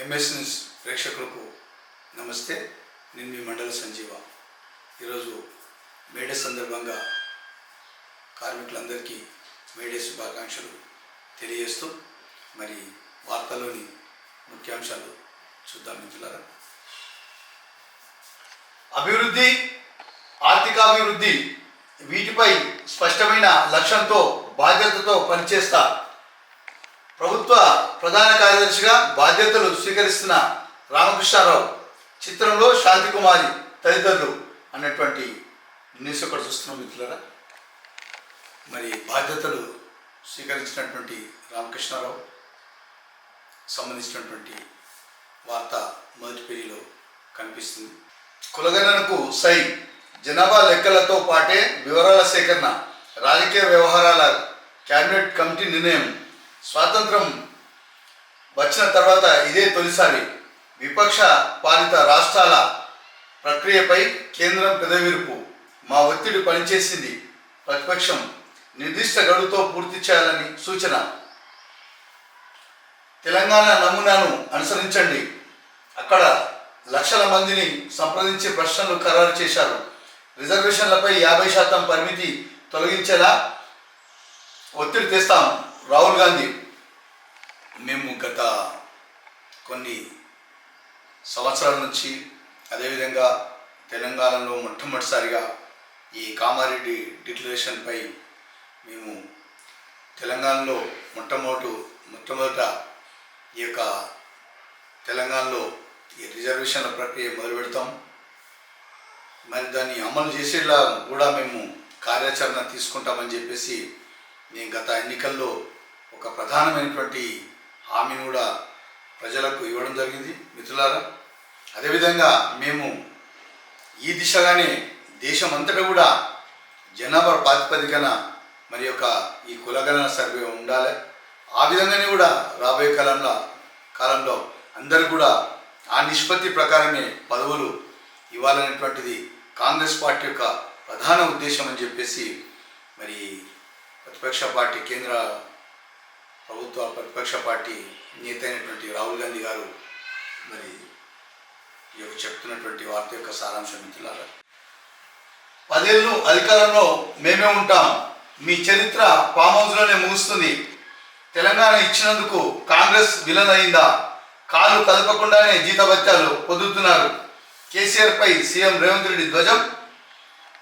MS news ప్రేక్షకులకు నమస్తే. నేను మీ మండల సంజీవ. ఈరోజు మేడే సందర్భంగా కార్మికులందరికీ మేడే శుభాకాంక్షలు తెలియజేస్తూ మరి వార్తలోని ముఖ్యాంశాలు చూద్దాం మిత్రులారా. అభివృద్ధి, ఆర్థికాభివృద్ధి వీటిపై స్పష్టమైన లక్ష్యంతో బాధ్యతతో పనిచేస్తా. ప్రభుత్వ ప్రధాన కార్యదర్శిగా బాధ్యతలు స్వీకరిస్తున్న రామకృష్ణారావు చిత్రంలో శాంతికుమారి తదితరులు అన్నటువంటి న్యూస్ ఒకటి చూస్తున్నాం మిత్రులారా. మరి బాధ్యతలు స్వీకరించినటువంటి రామకృష్ణారావు సంబంధించినటువంటి వార్త మొదటి పేజీలో కనిపిస్తుంది. కులగణనకు సై, జనాభా లెక్కలతో పాటే వివరాల సేకరణ, రాజకీయ వ్యవహారాల కేబినెట్ కమిటీ నిర్ణయం. స్వాతంత్రం వచ్చిన తర్వాత ఇదే తొలిసారి విపక్ష పాలిత రాష్ట్రాల ప్రక్రియపై కేంద్రం పెదవిరుపు. మా ఒత్తిడి పనిచేసింది. ప్రతిపక్షం నిర్దిష్ట గడువుతో పూర్తి చేయాలని సూచన. తెలంగాణ నమూనాను అనుసరించండి. అక్కడ లక్షల మందిని సంప్రదించి ప్రశ్నలు ఖరారు చేశారు. రిజర్వేషన్లపై 50% పరిమితి తొలగించేలా ఒత్తిడి తెస్తాం. రాహుల్ గాంధీ. మేము గత కొన్ని సంవత్సరాల నుంచి అదేవిధంగా తెలంగాణలో మొట్టమొదటిసారిగా ఈ కామారెడ్డి డిక్లరేషన్పై మేము తెలంగాణలో మొట్టమొదట ఈ యొక్క తెలంగాణలో ఈ రిజర్వేషన్ల ప్రక్రియ మొదలు పెడతాం. మరి దాన్ని అమలు చేసేలా కూడా మేము కార్యాచరణ తీసుకుంటామని చెప్పేసి నేను గత ఎన్నికల్లో ఒక ప్రధానమైనటువంటి హామీని కూడా ప్రజలకు ఇవ్వడం జరిగింది మిత్రులారా. అదేవిధంగా మేము ఈ దిశగానే దేశం అంతటా కూడా జనాభా ప్రాతిపదికన మరి యొక్క ఈ కులగణన సర్వే ఉండాలి. ఆ విధంగానే కూడా రాబోయే కాలంలో అందరూ కూడా ఆ నిష్పత్తి ప్రకారమే పదవులు ఇవ్వాలనేటువంటిది కాంగ్రెస్ పార్టీ యొక్క ప్రధాన ఉద్దేశం అని చెప్పేసి మరి ప్రతిపక్ష పార్టీ కేంద్ర ప్రభుత్వ ప్రతిపక్ష పార్టీ నేత అయినటువంటి రాహుల్ గాంధీ గారు మరి ఈ యొక్క చెప్తున్నటువంటి వార్త యొక్క సారాంశం మిత్రులారా. 10 ఏళ్ళు అధికారంలో మేమే ఉంటాం. మీ చరిత్ర ఫామ్ హౌస్లోనే ముగుస్తుంది. తెలంగాణ ఇచ్చినందుకు కాంగ్రెస్ విలన్ అయిందా? కాలు కదపకుండానే జీతభత్యాలు పొందుతున్నారు. కేసీఆర్పై సీఎం రేవంత్ రెడ్డి ధ్వజం.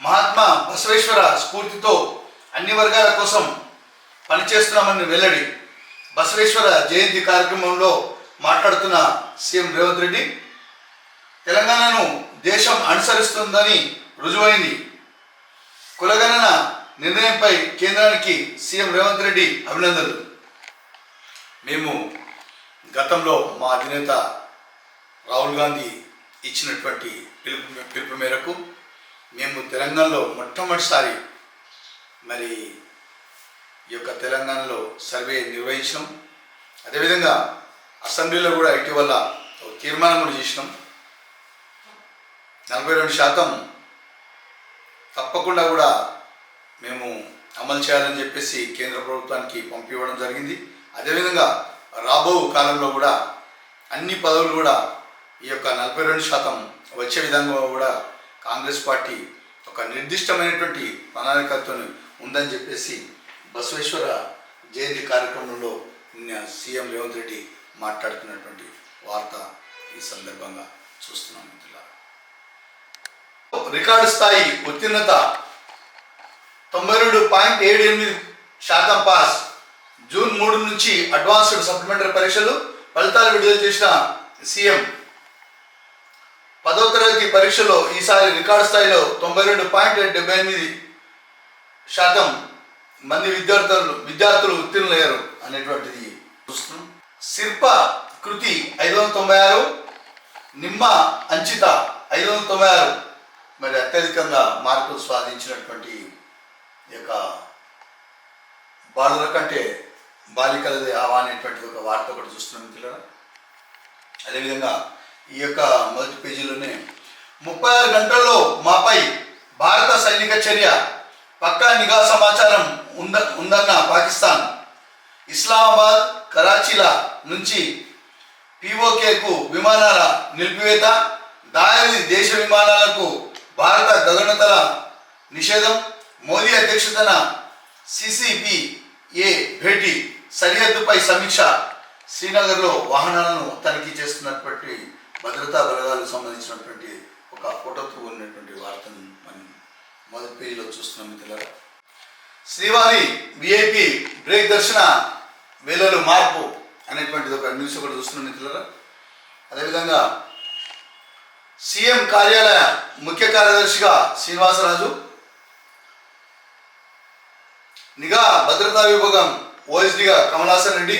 మహాత్మా బసవేశ్వర స్ఫూర్తితో అన్ని వర్గాల కోసం పనిచేస్తున్నామని వెల్లడి. బసవేశ్వర జయంతి కార్యక్రమంలో మాట్లాడుతున్న సీఎం రేవంత్ రెడ్డి తెలంగాణను దేశం అనుసరిస్తుందని రుజువైంది. కులగణన నిర్ణయంపై కేంద్రానికి సీఎం రేవంత్ రెడ్డి అభినందనలు. మేము గతంలో మా అధినేత రాహుల్ గాంధీ ఇచ్చినటువంటి పిలుపు మేరకు మేము తెలంగాణలో మొట్టమొదటిసారి మరి ఈ యొక్క తెలంగాణలో సర్వే నిర్వహించినాం. అదేవిధంగా అసెంబ్లీలో కూడా ఇటీవల ఒక తీర్మానం కూడా చేసినాం. 42% తప్పకుండా కూడా మేము అమలు చేయాలని చెప్పేసి కేంద్ర ప్రభుత్వానికి పంపివ్వడం జరిగింది. అదేవిధంగా రాబో కాలంలో కూడా అన్ని పదవులు కూడా ఈ యొక్క 42% వచ్చే విధంగా కూడా కాంగ్రెస్ పార్టీ ఒక నిర్దిష్టమైనటువంటి ప్రణాళికతో ఉందని చెప్పేసి బసవేశ్వర జయంతి కార్యక్రమంలో నిన్న సీఎం రేవంత్ రెడ్డి మాట్లాడుతున్నటువంటి వార్త ఈ సందర్భంగా చూస్తున్నాం మిత్రులారా. రికార్డు స్థాయి ఉత్తీర్ణత 92.78% పాస్. జూన్ 3 నుంచి అడ్వాన్స్డ్ సప్లిమెంటరీ పరీక్షలు ఫలితాలు విడుదల చేసిన సీఎం. 10వ తరగతి పరీక్షలో ఈసారి రికార్డు స్థాయిలో 92.78% మంది విద్యార్థులు ఉత్తీర్ణులయ్యారు అనేటువంటిది చూస్తున్నాం. శిల్ప కృతి 596, నిమ్మ అంచిత 596 మరి అత్యధికంగా మార్కులు సాధించినటువంటి ఈ యొక్క బాలుల కంటే బాలికలదే ఆవా అనేటువంటిది ఒక వార్త ఒకటి చూస్తున్నాం మిత్రులారా. అదేవిధంగా ఈ యొక్క మొదటి పేజీలోనే 36 గంటల్లో మాపై భారత సైనిక చర్య, పక్కా నిఘా సమాచారం ఉందన్న పాకిస్తాన్. ఇస్లామాబాద్, కరాచీల నుంచి పిఓకేకు విమానాల నిలిపివేత, దాయాది దేశ విమానాలకు భారత గగనతల నిషేధం, మోదీ అధ్యక్షతన సిసిపిఏ భేటీ, సరిహద్దుపై సమీక్ష, శ్రీనగర్లో వాహనాలను తనిఖీ చేస్తున్నటువంటి భద్రతా బలగాలకు సంబంధించినటువంటి ఒక ఫోటోతో ఉన్నటువంటి వార్తను మనం మొదటి పేజీలో చూస్తున్నాం మిత్రులారా. శ్రీవారి విఐపి బ్రేక్ దర్శన వేళలు మార్పు అనేటువంటిది ఒక న్యూస్ ఒకటి చూస్తున్నాం మిత్రులారా. అదేవిధంగా సీఎం కార్యాలయ ముఖ్య కార్యదర్శిగా శ్రీనివాసరాజు, నిఘా భద్రతా విభాగం ఓఎస్డిగా కమలాసన్ రెడ్డి,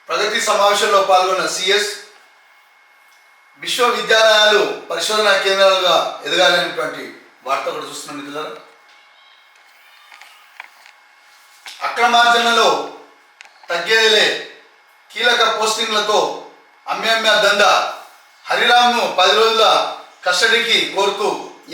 ప్రగతి సమావేశంలో పాల్గొన్న సిఎస్, విశ్వవిద్యాలయాలు పరిశోధనా కేంద్రాలుగా ఎదగాలనేటువంటి వార్త కూడా చూస్తున్నాం మిత్రులారా. అక్రమార్జనలో తగ్గేదిలే, కీలక పోస్టింగ్లతో అమ్యమ్య దందా, హరిరామ్ను 10 రోజుల కస్టడీకి కోరుతూ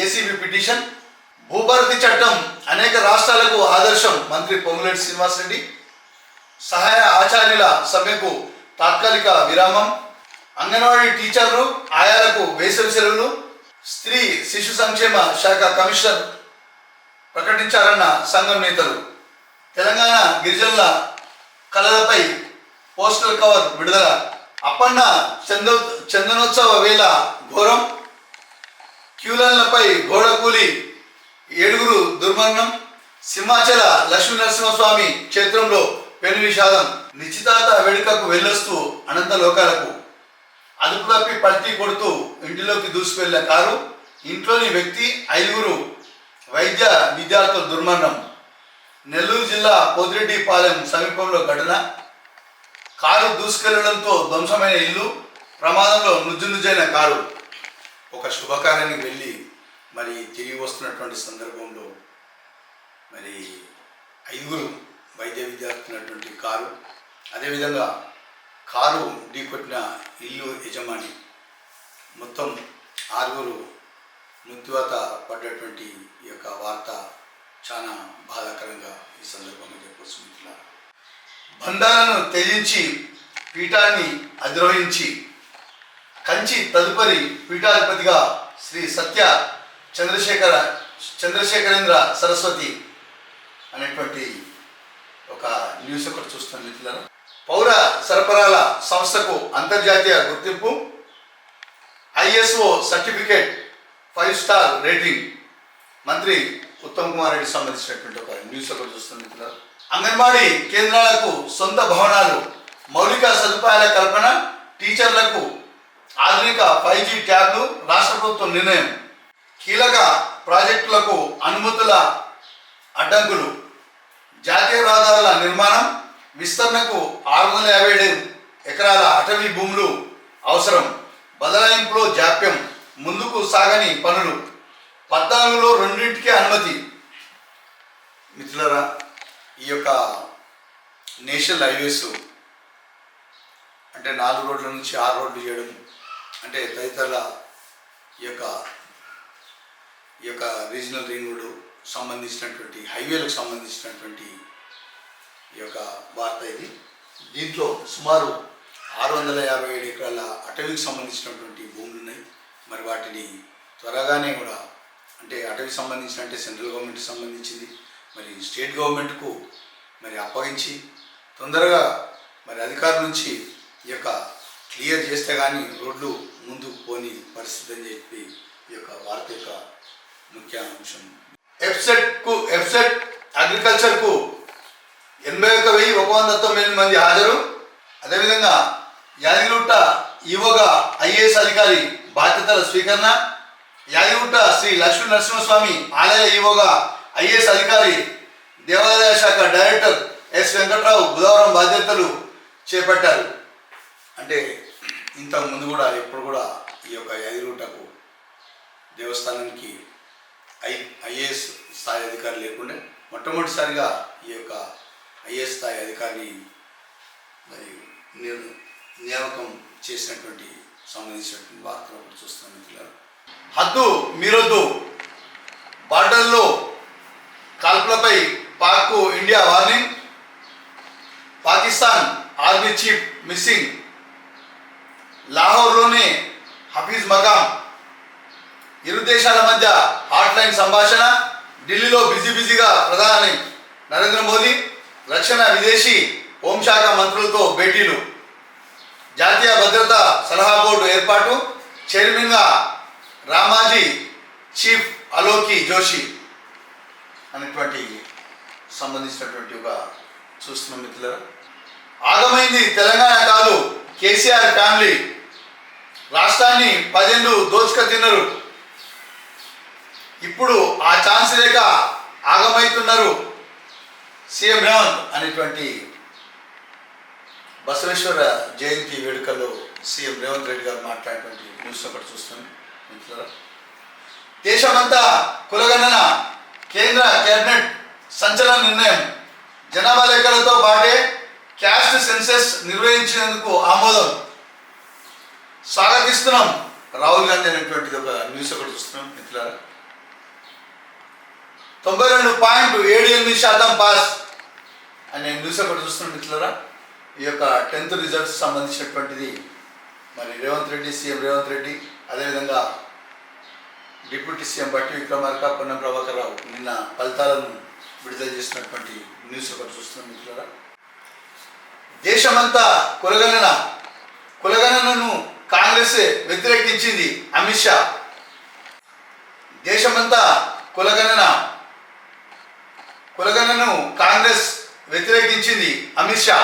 ఏసీబీ పిటిషన్, భూభారతి చట్టం అనేక రాష్ట్రాలకు ఆదర్శం మంత్రి పొంగులేటి శ్రీనివాసరెడ్డి, సహాయ ఆచార్యుల సమ్మెకు తాత్కాలిక విరామం, అంగన్వాడీ టీచర్లు ఆయాలకు వేసవి సెలవులు, స్త్రీ శిశు సంక్షేమ శాఖ కమిషనర్ ప్రకటించారన్న సంఘం నేతలు, తెలంగాణ గిరిజనుల కళలపై పోస్టల్ కవర్ విడుదల, అప్పన్న చందనోత్సవ వేళ ఘోరం, క్యూలన్లపై గోడకూలి 7 దుర్మరణం, సింహాచల లక్ష్మీ నరసింహస్వామి క్షేత్రంలో పెను విషాదం, నిశ్చితార్థ వేడుకకు వెళ్ళొస్తూ అనంత లోకాలకు, అదుపు తప్పి పల్టీ కొడుతూ ఇంటిలోకి దూసుకెళ్లే కారు, ఇంట్లోని వ్యక్తి 5 వైద్య విద్యార్థుల దుర్మరణం, నెల్లూరు జిల్లా పోతిరెడ్డిపాలెం సమీపంలో ఘటన, కారు దూసుకెళ్లడంతో ధ్వంసమైన ఇల్లు, ప్రమాదంలో నుజ్జునుజ్జైన కారు. ఒక శుభకార్యానికి వెళ్ళి మరి తిరిగి వస్తున్నటువంటి సందర్భంలో మరి 5 వైద్య విద్యార్థులైనటువంటి కారు, అదేవిధంగా కారు ఢీకొట్టిన ఇల్లు యజమాని, మొత్తం 6 మృత్యువాత పడ్డటువంటి ఈ యొక్క వార్త చాలా బాధాకరంగా ఈ సందర్భంగా చెప్పవచ్చు మిత్రులారా. బంధాలను త్యజించి పీఠాన్ని అధిరోహించి కంచి తదుపరి పీఠాధిపతిగా శ్రీ సత్య చంద్రశేఖరేంద్ర సరస్వతి అనేటువంటి ఒక న్యూస్ ఒకటి చూస్తాను మిత్రులారా. పౌర సరఫరాల సంస్థకు అంతర్జాతీయ గుర్తింపు, ఐఎస్ఓ సర్టిఫికేట్ 5 స్టార్ రేటింగ్, మంత్రి ఉత్తమ్ కుమార్ రెడ్డి సంబంధించినటువంటి ఒక న్యూస్ ఒకటి చూస్తుంది మిత్రులారా. అంగన్వాడీ కేంద్రాలకు సొంత భవనాలు, మౌలిక సదుపాయాల కల్పన, టీచర్లకు ఆధునిక 5G ట్యాబ్లు, రాష్ట్ర ప్రభుత్వం నిర్ణయం, కీలక ప్రాజెక్టులకు అనుమతుల అడ్డంకులు, జాతీయ రహదారుల నిర్మాణం, విస్తరణకు 657 ఎకరాల అటవీ భూములు అవసరం, బదలాయింపులో జాప్యం, ముందుకు సాగని పనులు, 14లో 2కి అనుమతి. మిత్రులారా, ఈ యొక్క నేషనల్ హైవేస్ అంటే 4 రోడ్ల నుంచి 6 రోడ్లు చేయడం, అంటే తదితర ఈ యొక్క రీజనల్ రింగ్ రోడ్ సంబంధించినటువంటి హైవేలకు సంబంధించినటువంటి ఈ యొక్క వార్త ఇది. దీంట్లో సుమారు 657 ఎకరాల అటవీకి సంబంధించినటువంటి భూములు ఉన్నాయి. మరి వాటిని త్వరగానే కూడా, అంటే అటవీకి సంబంధించిన అంటే సెంట్రల్ గవర్నమెంట్కి సంబంధించింది, మరి స్టేట్ గవర్నమెంట్కు మరి అప్పగించి తొందరగా మరి అధికారుల నుంచి ఈ యొక్క క్లియర్ చేస్తే కానీ రోడ్లు ముందుకు పోని పరిస్థితి అని చెప్పి ఈ యొక్క వార్త యొక్క ముఖ్య అంశం. ఎఫ్సెట్ అగ్రికల్చర్కు 81,119 మంది హాజరు. అదేవిధంగా యాదగిరిగుట్ట ఈవోగా ఐఏఎస్ అధికారి బాధ్యతల స్వీకరణ, యాదగిరిగుట్ట శ్రీ లక్ష్మీ నరసింహస్వామి ఆలయ ఈవోగా ఐఏఎస్ అధికారి దేవాదాయ శాఖ డైరెక్టర్ ఎస్ వెంకట్రావు బుధవారం బాధ్యతలు చేపట్టారు. అంటే ఇంతకుముందు కూడా ఎప్పుడు కూడా ఈ యొక్క యాదగిరిగుట్టకు దేవస్థానానికి ఐఏఎస్ స్థాయి అధికారి లేకుండే మొట్టమొదటిసారిగా ఈ యొక్క ఐఏఎస్ స్థాయి అధికారిని మరి నియామకం చేసినటువంటి సంబంధించినటువంటి వార్తలు ఒకటి చూస్తున్నాం మిత్రులారా. హద్దు మీరొద్దు, బార్డర్లో కాల్పులపై పాక్కు India warning, Pakistan army chief missing, లాహోర్లోని హఫీజ్ మకాం, ఇరు దేశాల మధ్య హాట్లైన్ సంభాషణ, ఢిల్లీలో బిజీగా ప్రధాని నరేంద్ర మోదీ, రక్షణ విదేశీ హోంశాఖ మంత్రులతో భేటీలు, జాతీయ భద్రతా సలహా బోర్డు ఏర్పాటు, చైర్మన్గా రామాజీ, చీఫ్ అలోకి జోషి అనేటువంటి సంబంధించినటువంటి ఒక చూస్తున్నాం మిత్రులారా. ఆగమైంది తెలంగాణ కాదు, కేసీఆర్ ఫ్యామిలీ రాష్ట్రాన్ని 10 ఏళ్ళు దోచుక తిన్నారు, ఇప్పుడు ఆ ఛాన్స్ లేక ఆగమైతున్నారు సీఎం రేవంత్ అనేటువంటి బసవేశ్వర జయంతి వేడుకల్లో సీఎం రేవంత్ రెడ్డి గారు మాట్లాడేటువంటి న్యూస్ ఒకటి చూస్తున్నాం మిత్రులారా. దేశమంతా కులగణన, కేంద్ర కేబినెట్ సంచలన నిర్ణయం, జనాభా లెక్కలతో పాటే క్యాస్ట్ సెన్సెస్ నిర్వహించినందుకు ఆమోదం, స్వాగతిస్తున్నాం రాహుల్ గాంధీ అనేటువంటిది ఒక న్యూస్ ఒకటి చూస్తున్నాం మిత్రులారా. 92.78% పాస్ అనే న్యూస్ ఒకటి చూస్తున్నాం మిత్రులారా. ఈ యొక్క 10th రిజల్ట్స్ సంబంధించినటువంటిది మరి రేవంత్ రెడ్డి, సీఎం రేవంత్ రెడ్డి, అదేవిధంగా డిప్యూటీ సీఎం బట్టి విక్రమార్క, పొన్నం ప్రభాకర్ రావు నిన్న ఫలితాలను విడుదల చేసినటువంటి న్యూస్ ఒకటి చూస్తున్నాం మిత్రులారా. దేశమంతా కులగణనను కాంగ్రెస్ వ్యతిరేకించింది అమిత్ షా. దేశమంతా కులగణనను కాంగ్రెస్ వ్యతిరేకించింది అమిత్ షా.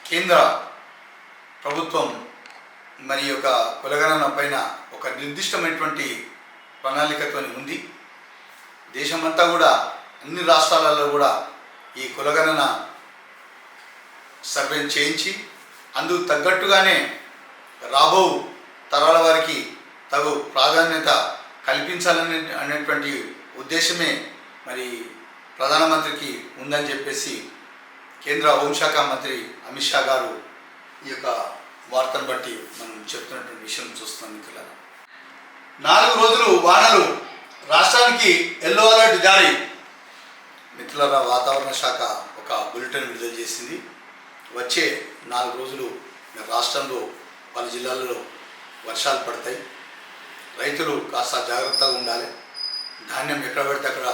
కేంద్ర ప్రభుత్వం మరి యొక్క కులగణన పైన ఒక నిర్దిష్టమైనటువంటి ప్రణాళికతో ఉంది. దేశమంతా కూడా అన్ని రాష్ట్రాలలో కూడా ఈ కులగణన సర్వే చేయించి అందుకు తగ్గట్టుగానే రాబో తరాల వారికి తగు ప్రాధాన్యత కల్పించాలని అనేటువంటి ఉద్దేశమే మరి ప్రధానమంత్రికి ఉందని చెప్పేసి కేంద్ర హోంశాఖ మంత్రి అమిత్ షా గారు ఈ యొక్క వార్తను బట్టి మనం చెప్తున్నటువంటి విషయం చూస్తున్నాం మిత్రులారా. 4 రోజులు వానలు, రాష్ట్రానికి ఎల్లో అలర్ట్ జారీ. మిత్రులారా, వాతావరణ శాఖ ఒక బులెటిన్ విడుదల చేసింది. వచ్చే 4 రోజులు రాష్ట్రంలో పలు జిల్లాలలో వర్షాలు పడతాయి. రైతులు కాస్త జాగ్రత్తగా ఉండాలి. ధాన్యం ఎక్కడ పడితే అక్కడ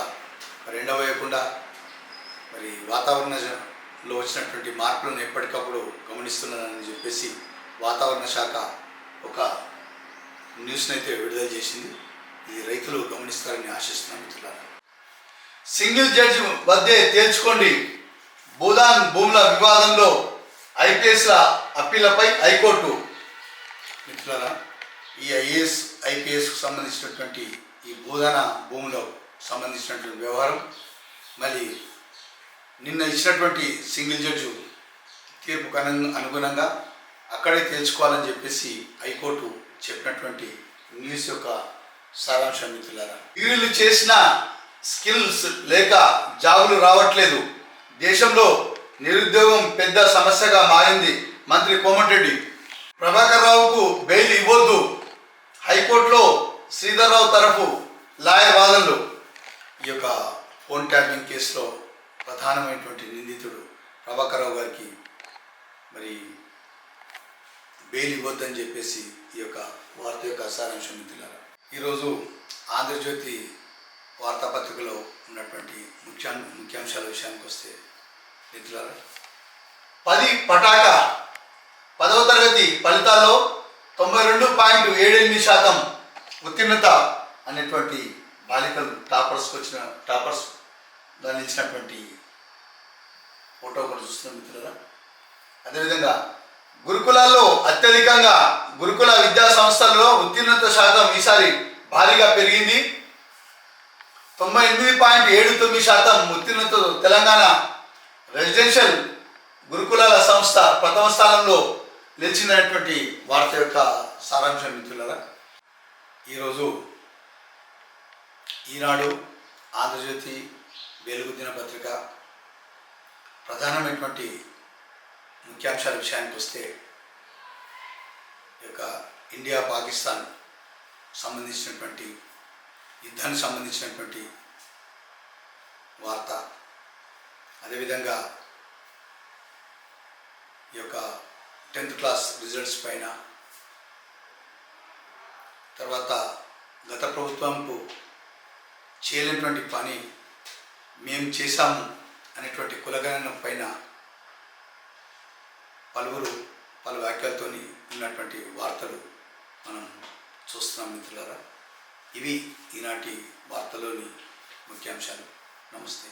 ఎండవేయకుండా మరి వాతావరణంలో వచ్చినటువంటి మార్పులను ఎప్పటికప్పుడు గమనిస్తున్నానని చెప్పేసి వాతావరణ శాఖ ఒక న్యూస్ని అయితే విడుదల చేసింది. ఇది రైతులు గమనిస్తారని ఆశిస్తున్నాను మిత్రులారా. సింగిల్ జడ్జి వద్దే తేల్చుకోండి, భూదాన్ భూముల వివాదంలో ఐపీఎస్ల అప్పీలపై హైకోర్టు. మిత్రులారా, ఈ ఐఏఎస్ ఐపీఎస్కు సంబంధించినటువంటి ఈ భూదాన భూములో సంబంధించినటువంటి వ్యవహారం మళ్ళీ నిన్న ఇచ్చినటువంటి సింగిల్ జడ్జి తీర్పుకు అనుగుణంగా అక్కడే తేల్చుకోవాలని చెప్పేసి హైకోర్టు చెప్పినటువంటి న్యూస్ యొక్క సారాంశం మిత్రులారా. డిగ్రీలు చేసిన స్కిల్స్ లేక జాబులు రావట్లేదు, దేశంలో నిరుద్యోగం పెద్ద సమస్యగా మారింది. మంత్రి కోమటిరెడ్డి. ప్రభాకర్ రావుకు బెయిల్ ఇవ్వొద్దు, హైకోర్టులో శ్రీధర్ రావు తరఫు లాయర్ వాదనలు. ఈ యొక్క ఫోన్ ట్యాపింగ్ కేసులో ప్రధానమైనటువంటి నిందితుడు ప్రభాకర్ రావు గారికి మరి బెయిల్ ఇవ్వద్దని చెప్పేసి ఈ యొక్క వార్త యొక్క సారాంశం మిత్రులారా. ఈరోజు ఆంధ్రజ్యోతి వార్తాపత్రికలో ఉన్నటువంటి ముఖ్యాంశాల విషయానికి వస్తే మిత్రులారా, 10 పటాకా 10వ తరగతి ఫలితాల్లో 92.78% ఉత్తీర్ణత అనేటువంటి బాలికలు టాపర్స్ దాన్ని ఇచ్చినటువంటి ఫోటో కూడా చూస్తున్నాం మిత్రులారా. అదేవిధంగా గురుకులాల్లో అత్యధికంగా గురుకుల విద్యా సంస్థల్లో ఉత్తీర్ణత శాతం ఈసారి భారీగా పెరిగింది. 98.79% ఉత్తీర్ణతతో తెలంగాణ రెసిడెన్షియల్ గురుకులాల సంస్థ ప్రథమ స్థానంలో నిలిచిందనేటువంటి వార్త యొక్క సారాంశం మిత్రులారా. ఈరోజు ఈనాడు, ఆంధ్రజ్యోతి, వెలుగు దినపత్రిక ప్రధానమైనటువంటి ముఖ్యాంశాల విషయానికి వస్తే ఈ యొక్క ఇండియా పాకిస్తాన్ సంబంధించినటువంటి యుద్ధానికి సంబంధించినటువంటి వార్త, అదేవిధంగా ఈ యొక్క 10th క్లాస్ రిజల్ట్స్ పైన, తర్వాత గత ప్రభుత్వంకు చేయలేనటువంటి పని మేము చేశాము అనేటువంటి కులగణన పైన పలు వ్యాఖ్యలతో ఉన్నటువంటి వార్తలు మనం చూస్తున్నాం మిత్రులారా. ఇవి ఈనాటి వార్తలోని ముఖ్యాంశాలు. నమస్తే.